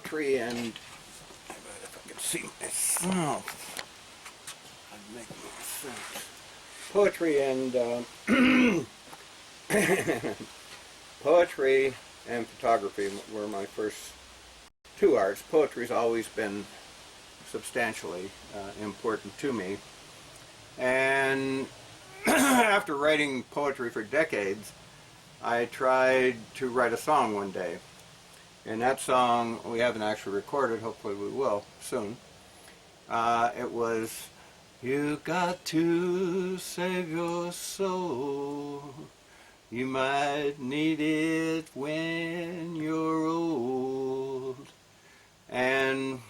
poetry and, if I could see myself, I'd make more sense. Poetry and poetry and photography were my first two arts. Poetry's always been substantially important to me, and after writing poetry for decades, I tried to write a song one day. And that song, we haven't actually recorded, hopefully we will soon. It was, "You got to save your soul. You might need it when you're old." And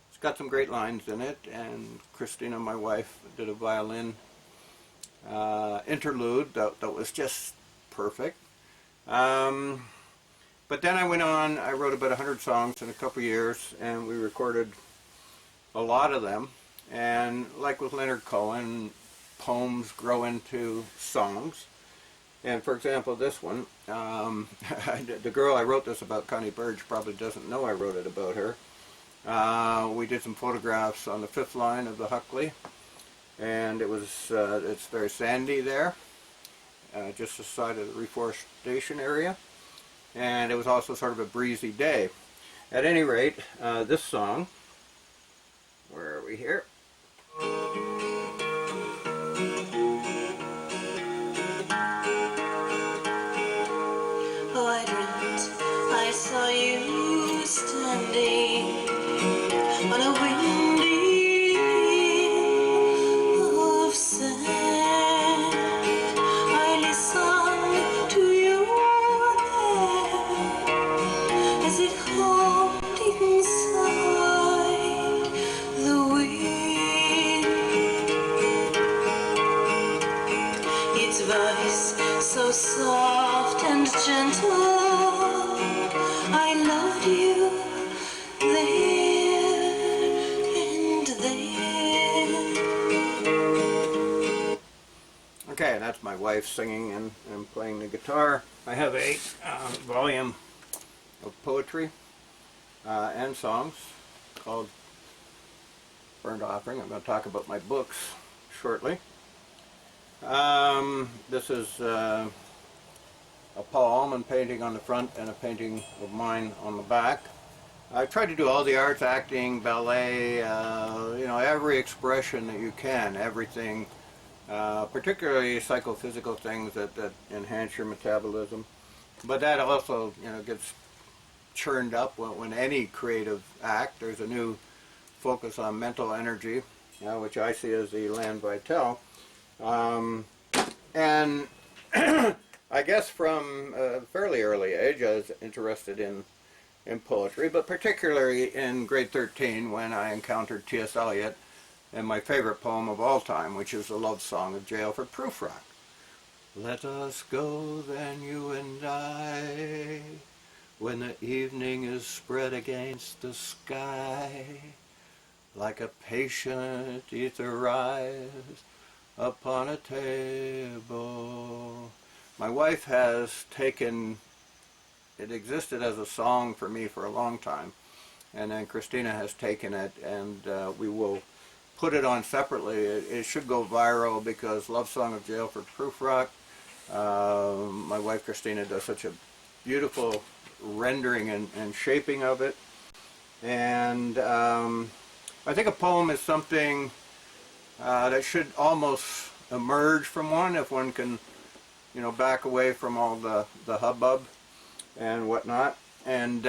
it's got some great lines in it, and Christina, my wife, did a violin interlude that was just perfect. But then I went on, I wrote about 100 songs in a couple years, and we recorded a lot of them. And like with Leonard Cohen, poems grow into songs. And for example, this one, the girl I wrote this about, Connie Burge, probably doesn't know I wrote it about her. We did some photographs on the 5th line of the Huckley, and it's very sandy there, just the side of the reforestation area. And it was also sort of a breezy day. At any rate, this song, where are we here? Oh, I dreamt I saw you standing on a windy hill of sand. I listened to your hair as it hummed inside the wind. Its voice so soft and gentle, I loved you there and then. Okay, and that's my wife singing and playing the guitar. I have a volume of poetry and songs called Burnt Offering. I'm going to talk about my books shortly. This is a Paul Allman painting on the front and a painting of mine on the back. I tried to do all the arts, acting, ballet, you know, every expression that you can, everything, particularly psychophysical things that enhance your metabolism. But that also, you know, gets churned up when any creative act. There's a new focus on mental energy, which I see as the Elan Vital. And I guess from a fairly early age I was interested in poetry, but particularly in grade 13 when I encountered T.S. Eliot and my favorite poem of all time, which is the love song of J. Alfred Prufrock. Let us go then, you and I, when the evening is spread against the sky, like a patient ether rise upon a table. My wife has taken, it existed as a song for me for a long time, and then Christina has taken it, and we will put it on separately. It should go viral because Love Song of J. Alfred Prufrock, my wife Christina does such a beautiful rendering and shaping of it. And I think a poem is something that should almost emerge from one if one can, you know, back away from all the hubbub and whatnot, and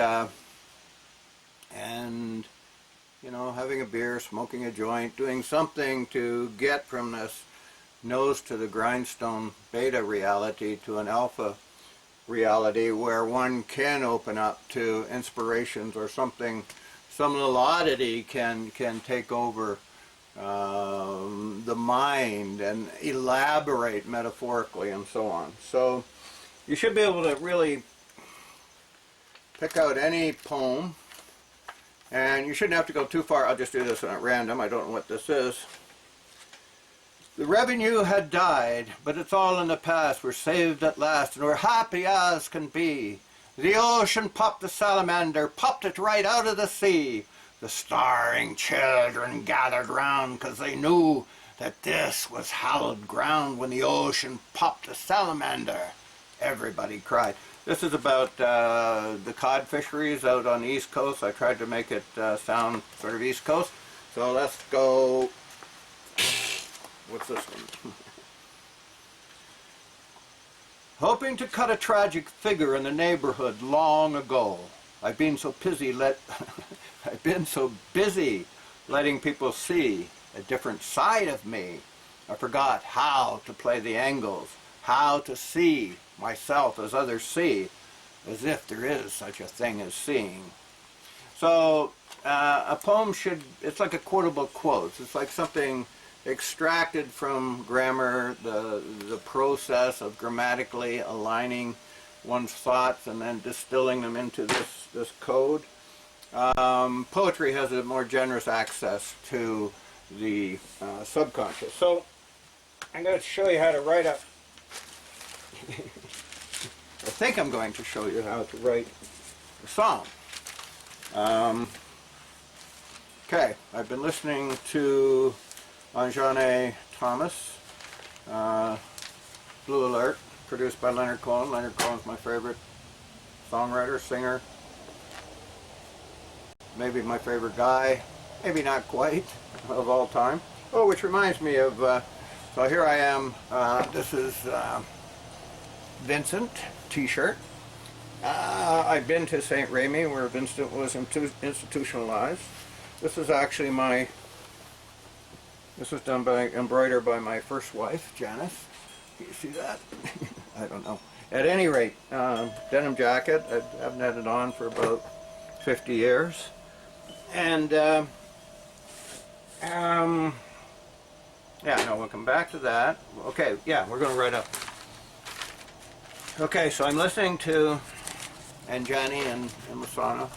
you know, having a beer, smoking a joint, doing something to get from this nose to the grindstone beta reality to an alpha reality where one can open up to inspirations or something, some little oddity can take over the mind and elaborate metaphorically and so on. So you should be able to really pick out any poem, and you shouldn't have to go too far. I'll just do this at random. I don't know what this is. The revenue had died, but it's all in the past. We're saved at last, and we're happy as can be. The ocean popped the salamander, popped it right out of the sea. The starving children gathered round 'cause they knew that this was hallowed ground. When the ocean popped the salamander, everybody cried. This is about the cod fisheries out on the East Coast. I tried to make it sound sort of East Coast. So let's go, what's this one? Hoping to cut a tragic figure in the neighborhood long ago. I've been so busy letting people see a different side of me. I forgot how to play the angles, how to see myself as others see, as if there is such a thing as seeing. So a poem it's like a quotable quote. It's like something extracted from grammar, the process of grammatically aligning one's thoughts and then distilling them into this code. Poetry has a more generous access to the subconscious. So I'm going to show you how to write a I think I'm going to show you how to write a song. Okay, I've been listening to Anjane Thomas, Blue Alert, produced by Leonard Cohen. Leonard Cohen's my favorite songwriter, singer, maybe my favorite guy, maybe not quite, of all time. Oh, which reminds me of, so here I am, this is Vincent t-shirt. I've been to St. Remy where Vincent was institutionalized. This is actually this was done embroidered by my first wife, Janice. Can you see that? I don't know. At any rate, denim jacket. I haven't had it on for about 50 years. And, yeah, no, we'll come back to that. Okay, yeah, we're going to write up. Okay, so I'm listening to Anjani and Masana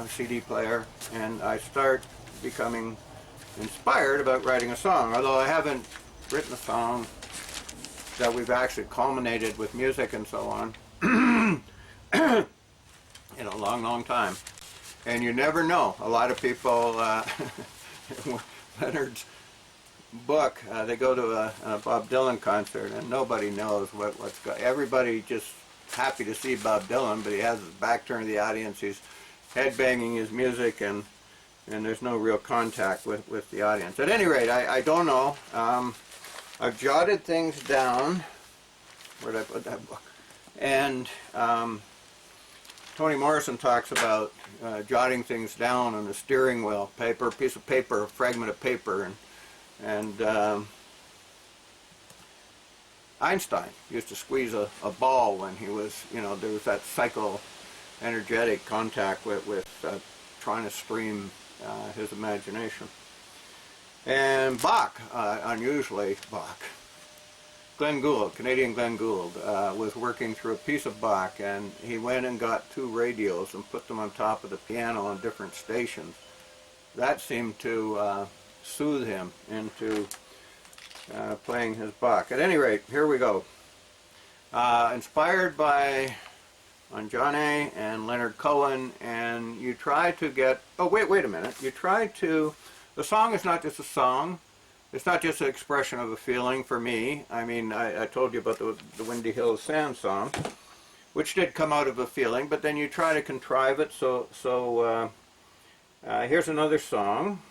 CD player, and I start becoming inspired about writing a song, although I haven't written a song that we've actually culminated with music and so on in a long, long time. And you never know. A lot of people, Leonard's book, they go to a Bob Dylan concert and nobody knows what's going on. Everybody just happy to see Bob Dylan, but he has his back turned to the audience. He's headbanging his music, and there's no real contact with the audience. At any rate, I don't know. I've jotted things down. Where did I put that book? And Toni Morrison talks about jotting things down on a steering wheel, piece of paper, a fragment of paper, and Einstein used to squeeze a ball when he was, there was that psycho-energetic contact with trying to stream his imagination. And Bach, unusually Bach, Glenn Gould, Canadian Glenn Gould, was working through a piece of Bach, and he went and got 2 radios and put them on top of the piano on different stations. That seemed to soothe him into playing his Bach. At any rate, here we go. Inspired by Anjane and Leonard Cohen, and you try to get, oh wait a minute, the song is not just a song, it's not just an expression of a feeling for me. I mean, I told you about the Windy Hills Sand song, which did come out of a feeling, but then you try to contrive it, so here's another song.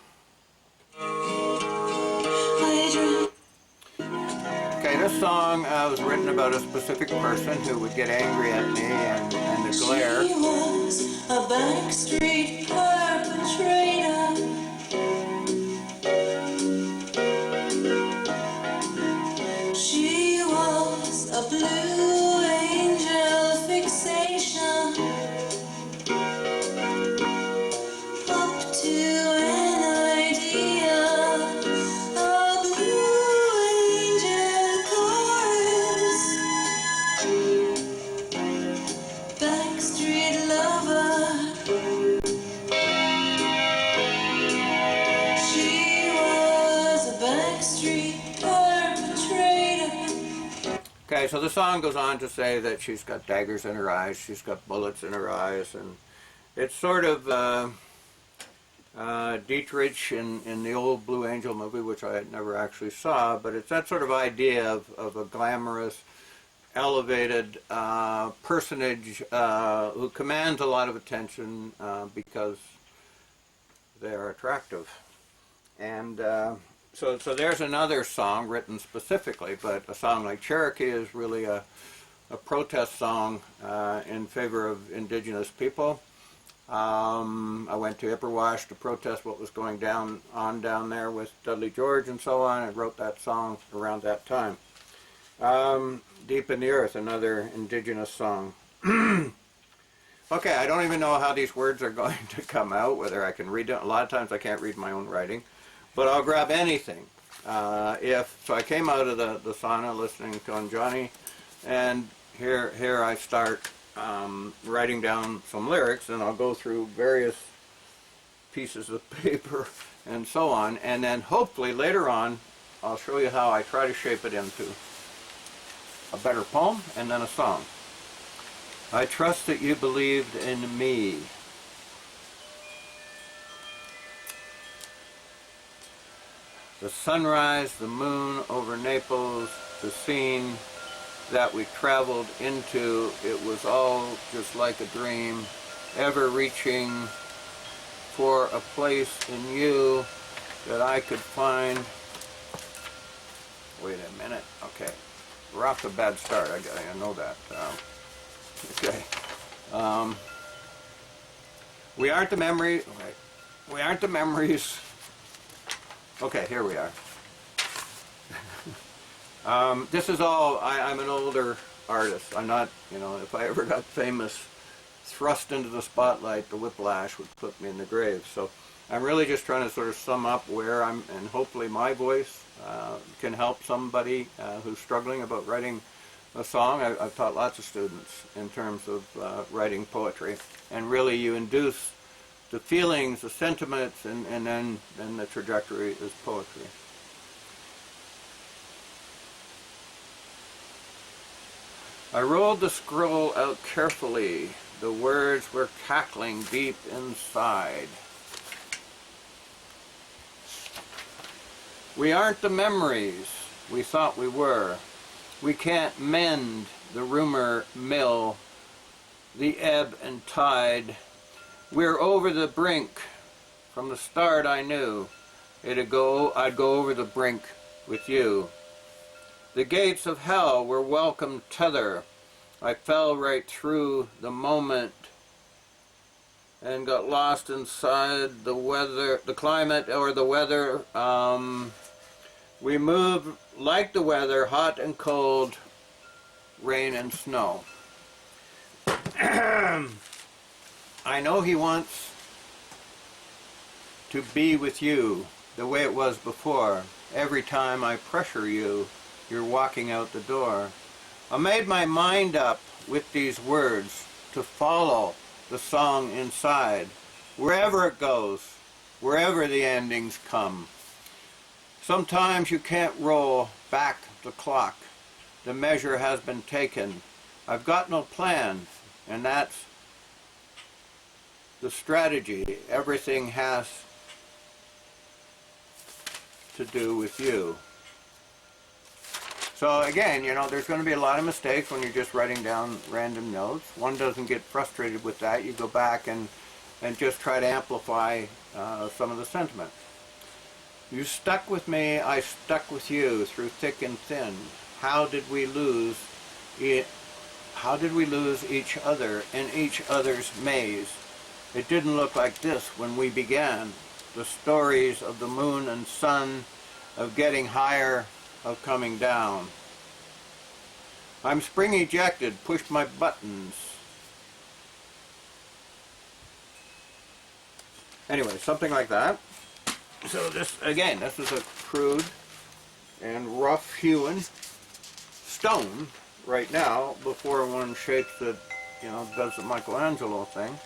Okay, this song was written about a specific person who would get angry at me and the glare. She was a backstreet perpetrator. She was a blue angel fixation. Up to an idea, a blue angel chorus. Backstreet love so the song goes on to say that she's got daggers in her eyes, she's got bullets in her eyes, and it's sort of Dietrich in the old Blue Angel movie, which I never actually saw, but it's that sort of idea of a glamorous, elevated personage who commands a lot of attention because they are attractive. And so there's another song written specifically, but a song like Cherokee is really a protest song in favor of indigenous people. I went to Ipperwash to protest what was going down there with Dudley George and so on. I wrote that song around that time. Deep in the Earth, another indigenous song. Okay, I don't even know how these words are going to come out, whether I can read them. A lot of times I can't read my own writing, but I'll grab anything. So I came out of the sauna listening to Anjani, and here I start writing down some lyrics, and I'll go through various pieces of paper and so on, and then hopefully later on I'll show you how I try to shape it into a better poem and then a song. I trust that you believed in me. The sunrise, the moon over Naples, the scene that we traveled into, it was all just like a dream, ever reaching for a place in you that I could find. Wait a minute, okay. We're off to a bad start, I know that. Okay. We aren't the memory. Okay. We aren't the memories. Okay, here we are. This is all. I'm an older artist. I'm not. If I ever got famous, thrust into the spotlight, the whiplash would put me in the grave. So I'm really just trying to sort of sum up where I'm, and hopefully my voice can help somebody who's struggling about writing a song. I've taught lots of students in terms of writing poetry, and really you induce the feelings, the sentiments, and then the trajectory is poetry. I rolled the scroll out carefully. The words were cackling deep inside. We aren't the memories we thought we were. We can't mend the rumor mill, the ebb and tide. We're over the brink. From the start I knew I'd go over the brink with you. The gates of hell were welcome tether. I fell right through the moment and got lost inside the weather, the climate or the weather. We moved like the weather, hot and cold, rain and snow. I know he wants to be with you the way it was before. Every time I pressure you, you're walking out the door. I made my mind up with these words to follow the song inside, wherever it goes, wherever the endings come. Sometimes you can't roll back the clock. The measure has been taken. I've got no plan, and that's the strategy. Everything has to do with you. So again, there's going to be a lot of mistakes when you're just writing down random notes. One doesn't get frustrated with that. You go back and just try to amplify some of the sentiment. You stuck with me, I stuck with you through thick and thin. How did we lose it? How did we lose each other in each other's maze? It didn't look like this when we began. The stories of the moon and sun, of getting higher, of coming down. I'm spring ejected, pushed my buttons. Anyway, something like that. So this is a crude and rough-hewn stone right now before one shapes it, does the Michelangelo thing.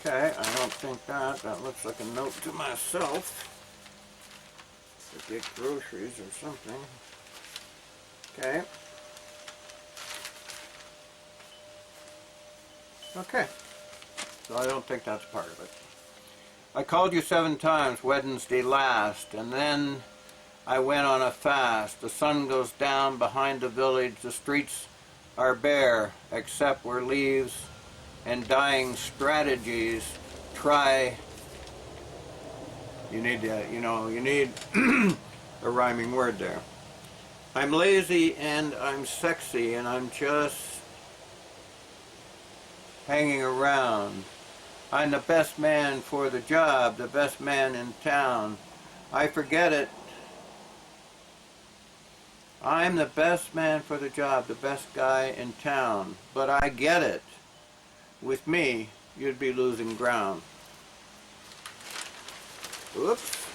Okay, I don't think that looks like a note to myself. to get groceries or something. Okay. Okay. So I don't think that's part of it. I called you 7 times Wednesday last, and then I went on a fast. The sun goes down behind the village. The streets are bare, except where leaves and dying strategies try. You need you need a rhyming word there. I'm lazy and I'm sexy and I'm just hanging around. I'm the best man for the job, the best man in town. I forget it. I'm the best man for the job, the best guy in town. But I get it. With me, you'd be losing ground. Oops.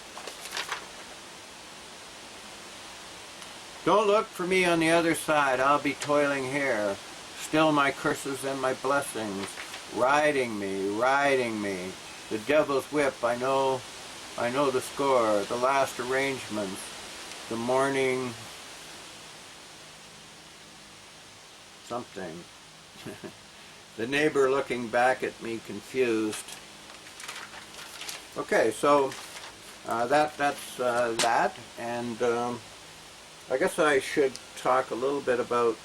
Don't look for me on the other side. I'll be toiling here. Still my curses and my blessings. Riding me, riding me. The devil's whip, I know the score. The last arrangements. The morning something. The neighbor looking back at me confused. Okay, so that's that, and I guess I should talk a little bit about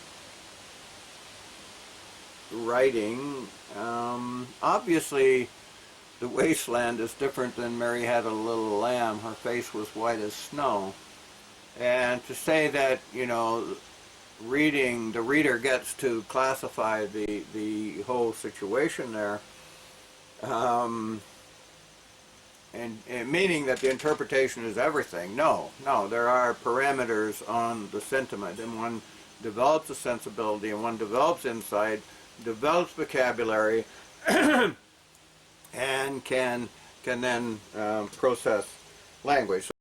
writing. Obviously, The Wasteland is different than Mary Had a Little Lamb. Her face was white as snow. And to say that, you know, the reader gets to classify the whole situation there, and meaning that the interpretation is everything. No, there are parameters on the sentiment, and one develops a sensibility, and one develops insight, develops vocabulary, and can then process language.